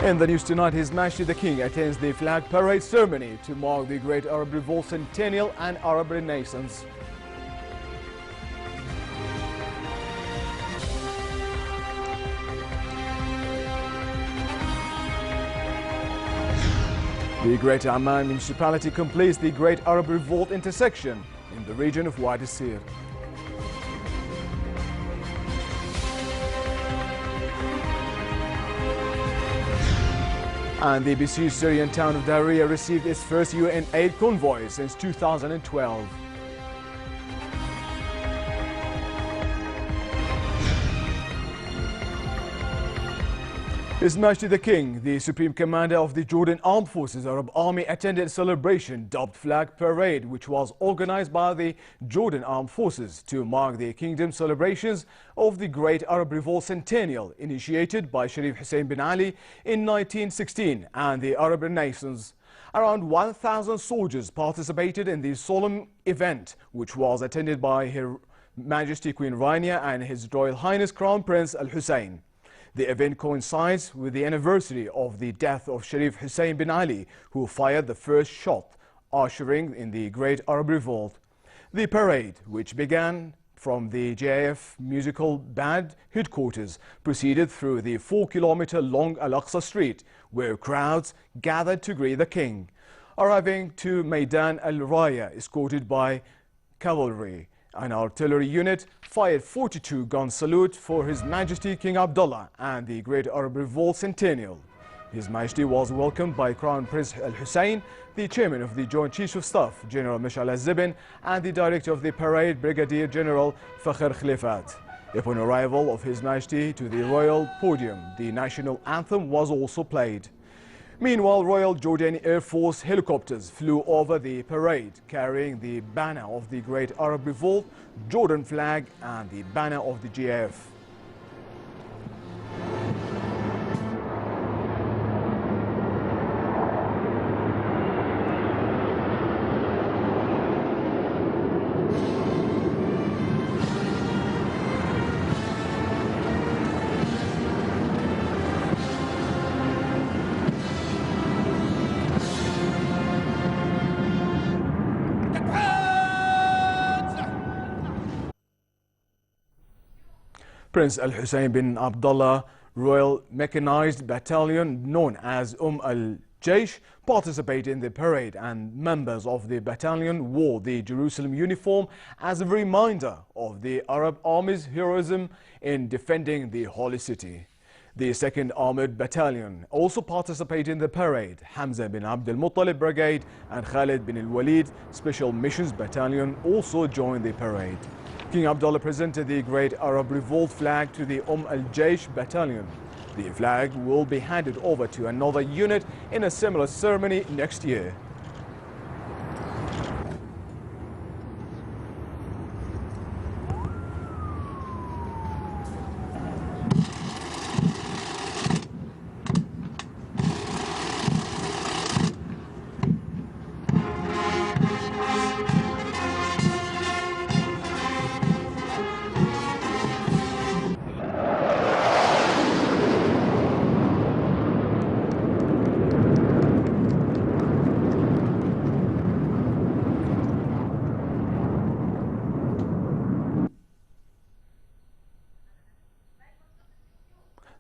In the news tonight, His Majesty the King attends the flag parade ceremony to mark the Great Arab Revolt Centennial and Arab Renaissance. The Greater Amman municipality completes the Great Arab Revolt intersection in the region of Wadi Sir. And the besieged Syrian town of Daraya received its first UN aid convoy since 2012. His Majesty the King, the Supreme Commander of the Jordan Armed Forces Arab Army, attended a celebration dubbed Flag Parade, which was organized by the Jordan Armed Forces to mark the kingdom's celebrations of the Great Arab Revolt Centennial, initiated by Sharif Hussein bin Ali in 1916, and the Arab Renaissance. Around 1,000 soldiers participated in the solemn event, which was attended by Her Majesty Queen Rania and His Royal Highness Crown Prince Al Hussein. The event coincides with the anniversary of the death of Sharif Hussein bin Ali, who fired the first shot, ushering in the Great Arab Revolt. The parade, which began from the JIF musical band headquarters, proceeded through the 4-kilometer-long Al-Aqsa Street, where crowds gathered to greet the king, arriving to Maidan Al-Raya, escorted by cavalry. An artillery unit fired 42-gun salute for His Majesty King Abdullah and the Great Arab Revolt Centennial. His Majesty was welcomed by Crown Prince Al Hussein, the Chairman of the Joint Chiefs of Staff, General Mishal Al-Zibin, and the Director of the Parade, Brigadier General Fakhr Khalifat. Upon arrival of His Majesty to the royal podium, the national anthem was also played. Meanwhile, Royal Jordanian Air Force helicopters flew over the parade, carrying the banner of the Great Arab Revolt, Jordan flag, and the banner of the GIF. Prince Al Hussein bin Abdullah Royal Mechanized Battalion, known as Al-Jaysh, participated in the parade, and members of the battalion wore the Jerusalem uniform as a reminder of the Arab Army's heroism in defending the Holy City. The 2nd Armored Battalion also participated in the parade. Hamza bin Abdul Muttalib Brigade and Khalid bin Al-Walid Special Missions Battalion also joined the parade. King Abdullah presented the Great Arab Revolt flag to the Al-Jaysh Battalion. The flag will be handed over to another unit in a similar ceremony next year.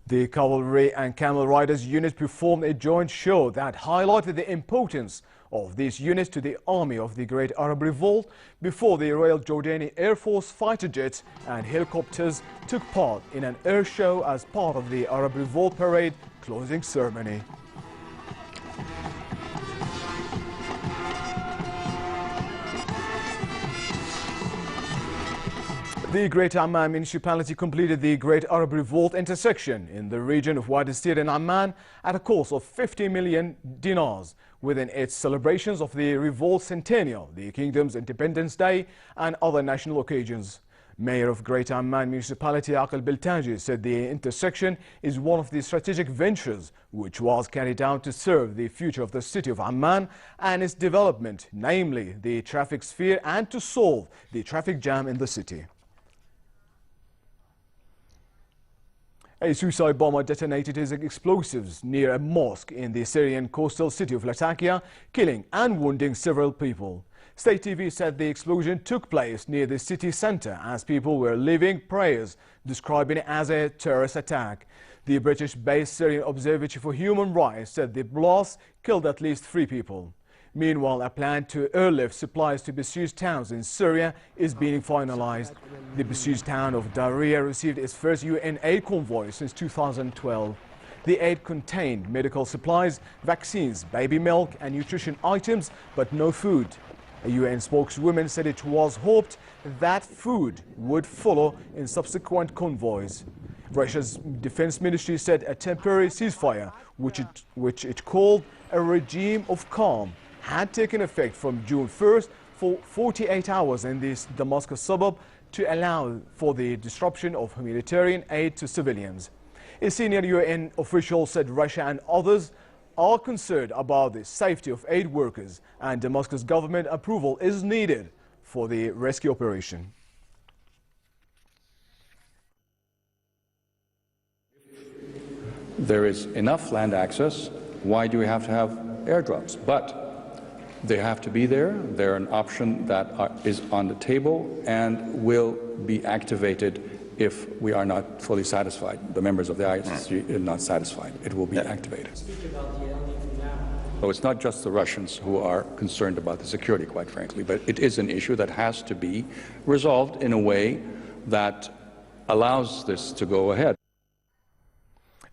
The Cavalry and Camel Riders unit performed a joint show that highlighted the importance of these units to the army of the Great Arab Revolt before the Royal Jordanian Air Force fighter jets and helicopters took part in an air show as part of the Arab Revolt Parade closing ceremony. The Greater Amman municipality completed the Great Arab Revolt intersection in the region of Wadi Sir in Amman at a cost of 50 million dinars within its celebrations of the Revolt Centennial, the Kingdom's Independence Day, and other national occasions. Mayor of Greater Amman Municipality Aqil Biltaji said the intersection is one of the strategic ventures which was carried out to serve the future of the city of Amman and its development, namely the traffic sphere, and to solve the traffic jam in the city. A suicide bomber detonated his explosives near a mosque in the Syrian coastal city of Latakia, killing and wounding several people. State TV said the explosion took place near the city center as people were leaving prayers, describing it as a terrorist attack. The British-based Syrian Observatory for Human Rights said the blast killed at least 3 people. Meanwhile, a plan to airlift supplies to besieged towns in Syria is being finalized. The besieged town of Daria received its first UN aid convoy since 2012. The aid contained medical supplies, vaccines, baby milk and nutrition items, but no food. A UN spokeswoman said it was hoped that food would follow in subsequent convoys. Russia's defense ministry said a temporary ceasefire, which it called a regime of calm, had taken effect from June 1st for 48 hours in this Damascus suburb to allow for the disruption of humanitarian aid to civilians. A senior UN official said Russia and others are concerned about the safety of aid workers, and Damascus government approval is needed for the rescue operation. There is enough land access. Why do we have to have airdrops? But they have to be there. They're an option that is on the table and will be activated if we are not fully satisfied. The members of the ICC are not satisfied. It will be activated. So it's not just the Russians who are concerned about the security, quite frankly, but it is an issue that has to be resolved in a way that allows this to go ahead.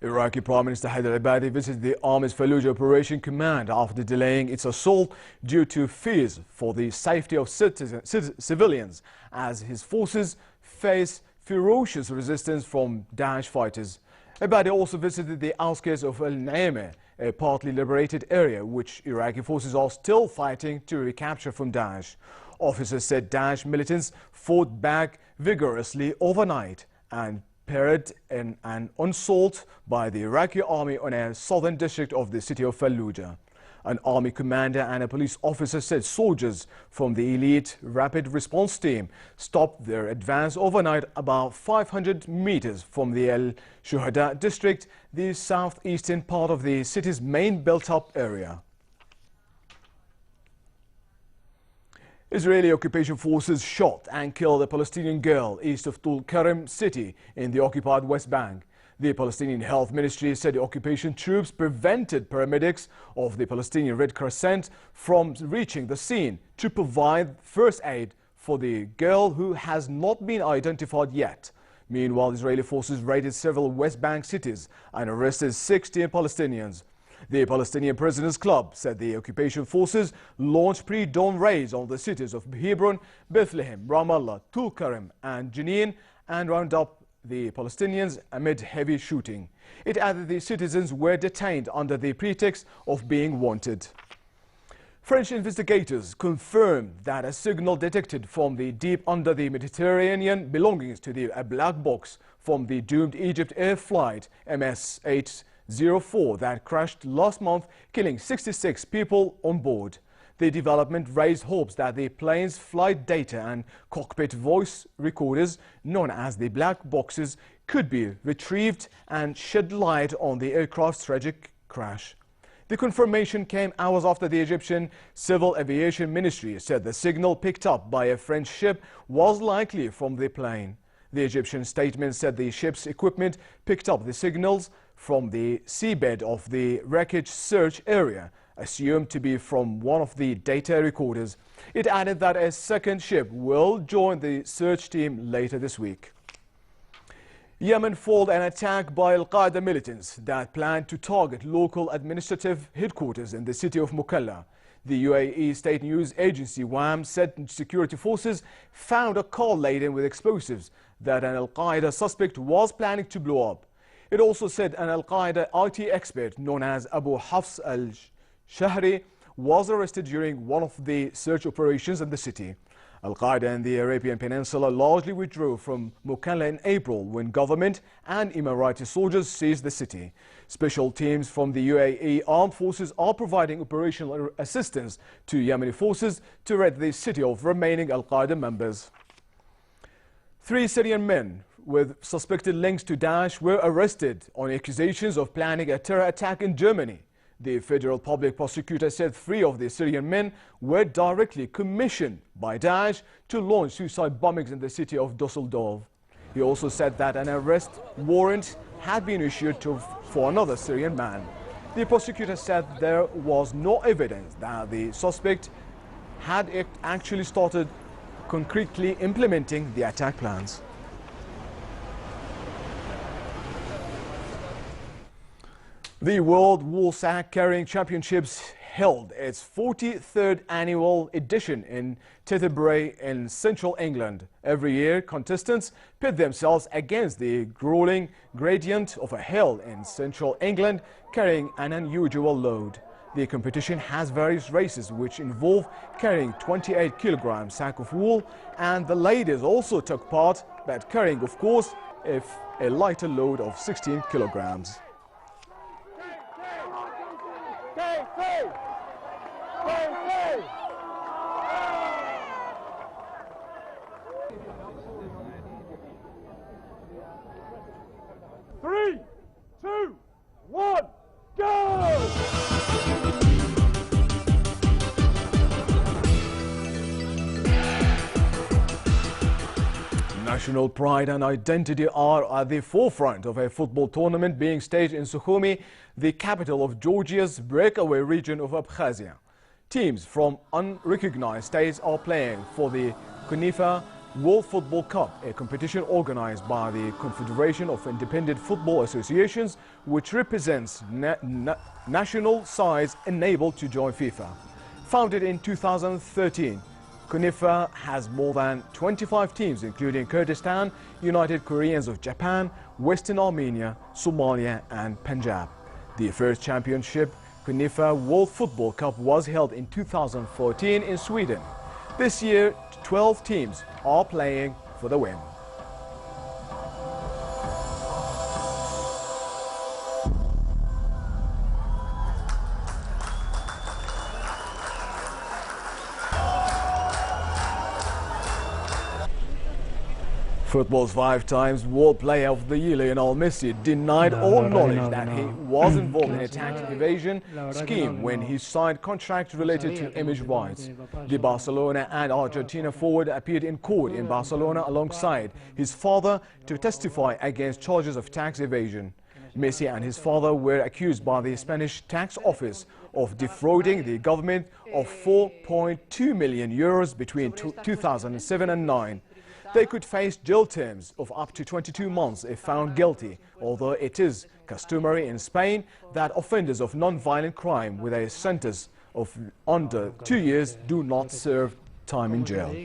Iraqi Prime Minister Haider al-Abadi visited the Army's Fallujah Operation Command after delaying its assault due to fears for the safety of civilians as his forces face ferocious resistance from Daesh fighters. Abadi also visited the outskirts of Al-Naimeh, a partly liberated area which Iraqi forces are still fighting to recapture from Daesh. Officers said Daesh militants fought back vigorously overnight and parried an assault by the Iraqi army on a southern district of the city of Fallujah. An army commander and a police officer said soldiers from the elite rapid response team stopped their advance overnight about 500 meters from the Al-Shuhada district, the southeastern part of the city's main built-up area. Israeli occupation forces shot and killed a Palestinian girl east of Tulkarem city in the occupied West Bank. The Palestinian Health Ministry said the occupation troops prevented paramedics of the Palestinian Red Crescent from reaching the scene to provide first aid for the girl, who has not been identified yet. Meanwhile, Israeli forces raided several West Bank cities and arrested 16 Palestinians. The Palestinian Prisoners Club said the occupation forces launched pre-dawn raids on the cities of Hebron, Bethlehem, Ramallah, Tulkarem and Jenin and rounded up the Palestinians amid heavy shooting. It added the citizens were detained under the pretext of being wanted. French investigators confirmed that a signal detected from the deep under the Mediterranean belonging to a black box from the doomed Egypt air flight MS-804 that crashed last month, killing 66 people on board. The development raised hopes that the plane's flight data and cockpit voice recorders, known as the black boxes, could be retrieved and shed light on the aircraft's tragic crash. The confirmation came hours after the Egyptian Civil Aviation Ministry said the signal picked up by a French ship was likely from the plane. The Egyptian statement said the ship's equipment picked up the signals from the seabed of the wreckage search area, assumed to be from one of the data recorders. It added that a second ship will join the search team later this week. Yemen foiled an attack by Al-Qaeda militants that planned to target local administrative headquarters in the city of Mukalla. The UAE state news agency WAM said security forces found a car laden with explosives that an Al-Qaeda suspect was planning to blow up. It also said an Al-Qaeda IT expert known as Abu Hafs al-Shahri was arrested during one of the search operations in the city. Al-Qaeda in the Arabian Peninsula largely withdrew from Mukalla in April when government and Emirati soldiers seized the city. Special teams from the UAE armed forces are providing operational assistance to Yemeni forces to rid the city of remaining Al-Qaeda members. 3 Syrian men with suspected links to Daesh were arrested on accusations of planning a terror attack in Germany. The federal public prosecutor said 3 of the Syrian men were directly commissioned by Daesh to launch suicide bombings in the city of Dusseldorf. He also said that an arrest warrant had been issued for another Syrian man. The prosecutor said there was no evidence that the suspect had actually started concretely implementing the attack plans. The World Wool Sack Carrying Championships held its 43rd annual edition in Tetherbury in central England. Every year, contestants pit themselves against the grueling gradient of a hill in central England, carrying an unusual load. The competition has various races which involve carrying 28 kilogram sack of wool, and the ladies also took part, but carrying, of course, a lighter load of 16 kilograms. Three, two, one, go! National pride and identity are at the forefront of a football tournament being staged in Sukhumi, the capital of Georgia's breakaway region of Abkhazia. Teams from unrecognized states are playing for the Kunifa World Football Cup, a competition organized by the Confederation of Independent Football Associations, which represents national sides enabled to join FIFA. Founded in 2013, Kunifa has more than 25 teams, including Kurdistan, United Koreans of Japan, Western Armenia, Somalia, and Punjab. The first championship, Kunifa World Football Cup, was held in 2014 in Sweden. This year, 12 teams are playing for the win. Football's 5 times World Player of the Year Lionel Messi denied all knowledge that he was involved in a tax evasion scheme when he signed contracts related to image rights. The Barcelona and Argentina forward appeared in court in Barcelona alongside his father to testify against charges of tax evasion. Messi and his father were accused by the Spanish tax office of defrauding the government of 4.2 million euros between 2007 and 2009. They could face jail terms of up to 22 months if found guilty, although it is customary in Spain that offenders of non-violent crime with a sentence of under 2 years do not serve time in jail.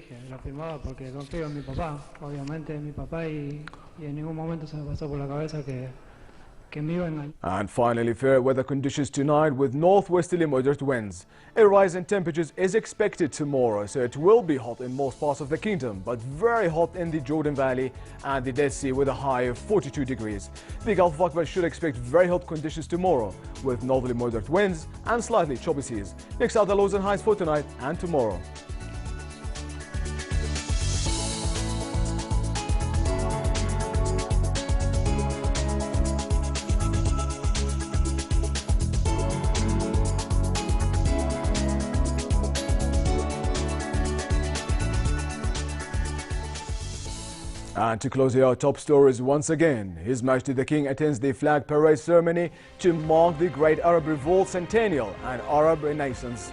And finally, fair weather conditions tonight with northwesterly moderate winds. A rise in temperatures is expected tomorrow, so it will be hot in most parts of the kingdom, but very hot in the Jordan Valley and the Dead Sea with a high of 42 degrees. The Gulf of Aqaba should expect very hot conditions tomorrow with northerly moderate winds and slightly choppy seas. Next are the lows and highs for tonight and tomorrow. And to close our top stories once again, His Majesty the King attends the flag parade ceremony to mark the Great Arab Revolt Centennial and Arab Renaissance.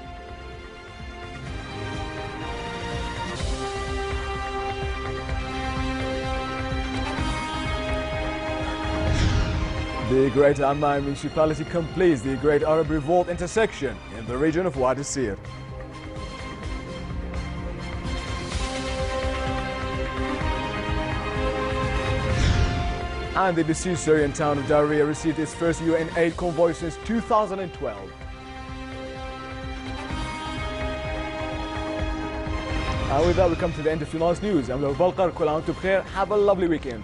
The Great Amman municipality completes the Great Arab Revolt intersection in the region of Wadi Sir. And the besieged Syrian town of Daraya received its first UN aid convoy since 2012. And with that, we come to the end of tonight's news. I'm Balkar. Have a lovely weekend.